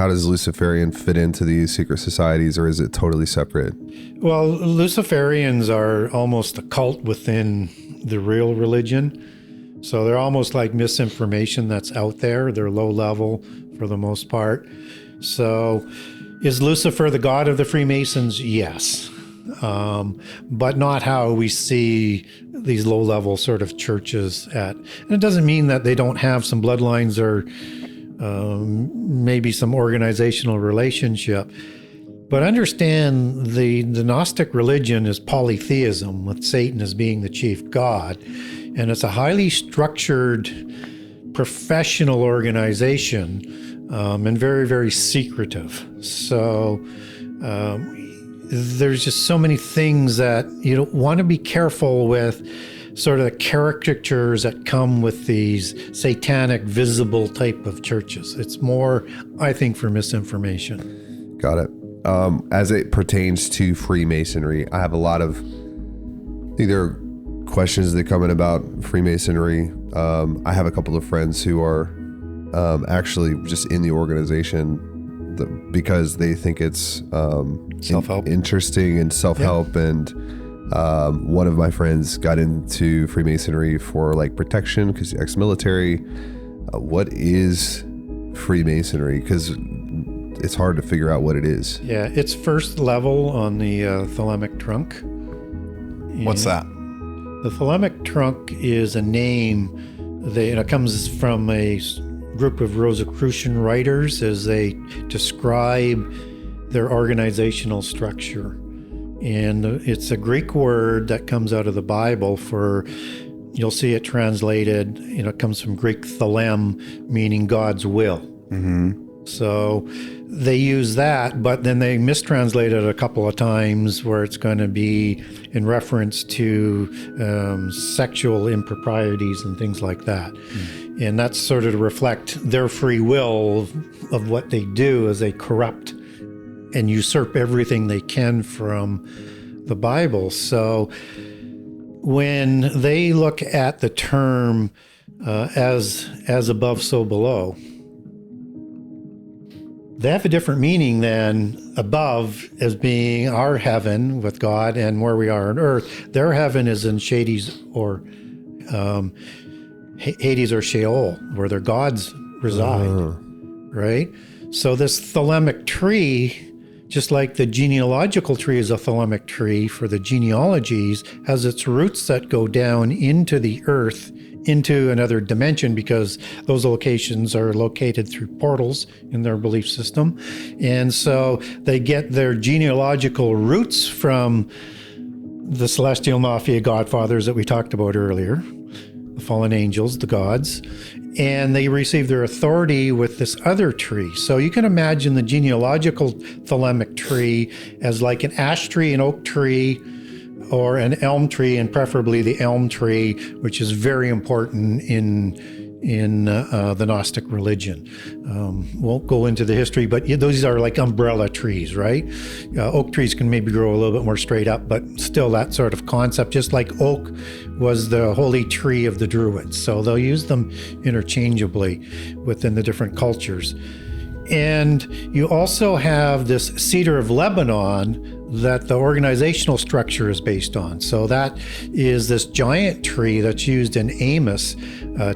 how does Luciferian fit into these secret societies, or is it totally separate? Well, Luciferians are almost a cult within the real religion. So they're almost like misinformation that's out there. They're low level for the most part. So is Lucifer the god of the Freemasons? Yes. But not how we see these low level sort of churches at. And it doesn't mean that they don't have some bloodlines or maybe some organizational relationship. But understand the Gnostic religion is polytheism, with Satan as being the chief god. And it's a highly structured professional organization and very, very secretive. So there's just so many things that you don't want to be careful with, sort of the caricatures that come with these satanic, visible type of churches. It's more, I think, for misinformation. Got it. As it pertains to Freemasonry, I have a lot of either questions that come in about Freemasonry. I have a couple of friends who are actually just in the organization because they think it's Self-help. interesting and self-help. Yeah. And one of my friends got into Freemasonry for like protection because he's ex-military. What is Freemasonry? Because it's hard to figure out what it is. Yeah, it's first level on the phmic trunk. What's that? The phmic trunk is a name. It comes from a group of Rosicrucian writers as they describe their organizational structure. And it's a Greek word that comes out of the Bible for, you'll see it translated, it comes from Greek thelem, meaning God's will. Mm-hmm. So they use that, but then they mistranslate it a couple of times where it's going to be in reference to sexual improprieties and things like that. Mm. And that's sort of to reflect their free will of what they do as they corrupt and usurp everything they can from the Bible. So when they look at the term as above, so below, they have a different meaning than above as being our heaven with God and where we are on earth. Their heaven is in Hades or Sheol, where their gods reside, right? So this thelemic tree, just like the genealogical tree is a thelemic tree for the genealogies, has its roots that go down into the earth, into another dimension, because those locations are located through portals in their belief system. And so they get their genealogical roots from the celestial mafia godfathers that we talked about earlier, the fallen angels, the gods, and they receive their authority with this other tree. So you can imagine the genealogical thelemic tree as like an ash tree, an oak tree, or an elm tree, and preferably the elm tree, which is very important in the Gnostic religion. Won't go into the history, but those are like umbrella trees, right? Oak trees can maybe grow a little bit more straight up, but still that sort of concept, just like oak was the holy tree of the Druids. So they'll use them interchangeably within the different cultures. And you also have this cedar of Lebanon that the organizational structure is based on. So that is this giant tree that's used in Amos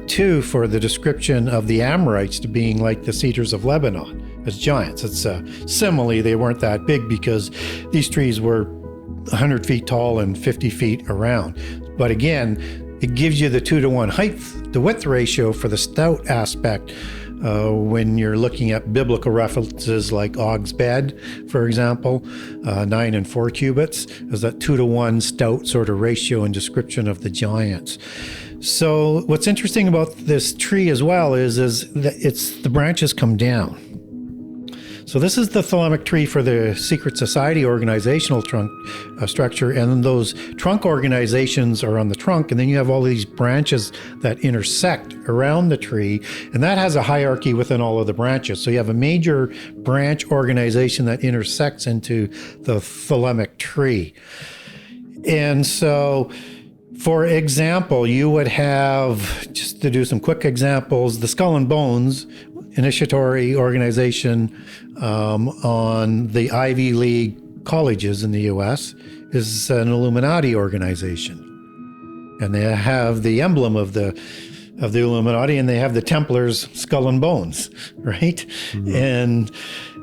2 for the description of the Amorites to being like the cedars of Lebanon as giants. It's a simile. They weren't that big because these trees were 100 feet tall and 50 feet around. But again, it gives you the 2-to-1 height to width ratio for the stout aspect. When you're looking at biblical references like Og's bed, for example, 9 and 4 cubits, is that 2-to-1 stout sort of ratio and description of the giants. So what's interesting about this tree as well is that the branches come down. So this is the thelemic tree for the secret society organizational trunk structure, and then those trunk organizations are on the trunk, and then you have all these branches that intersect around the tree, and that has a hierarchy within all of the branches. So you have a major branch organization that intersects into the thelemic tree. And so, for example, you would have, just to do some quick examples, the skull and bones initiatory organization on the Ivy League colleges in the U.S. is an Illuminati organization, and they have the emblem of the Illuminati, and they have the Templars' skull and bones, right? And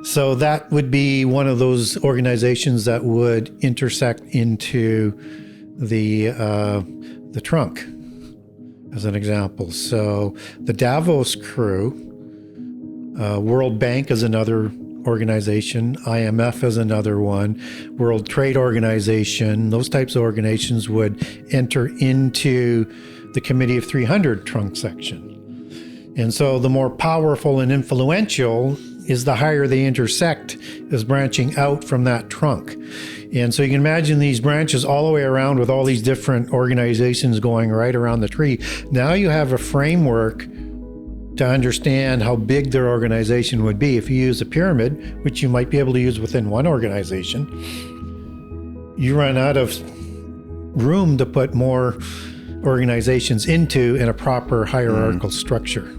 so that would be one of those organizations that would intersect into the trunk, as an example. So the Davos crew, World Bank is another organization, IMF is another one, World Trade Organization, those types of organizations would enter into the Committee of 300 trunk section. And so the more powerful and influential is the higher they intersect is branching out from that trunk. And so you can imagine these branches all the way around with all these different organizations going right around the tree. Now you have a framework to understand how big their organization would be. If you use a pyramid, which you might be able to use within one organization, you run out of room to put more organizations into in a proper hierarchical structure.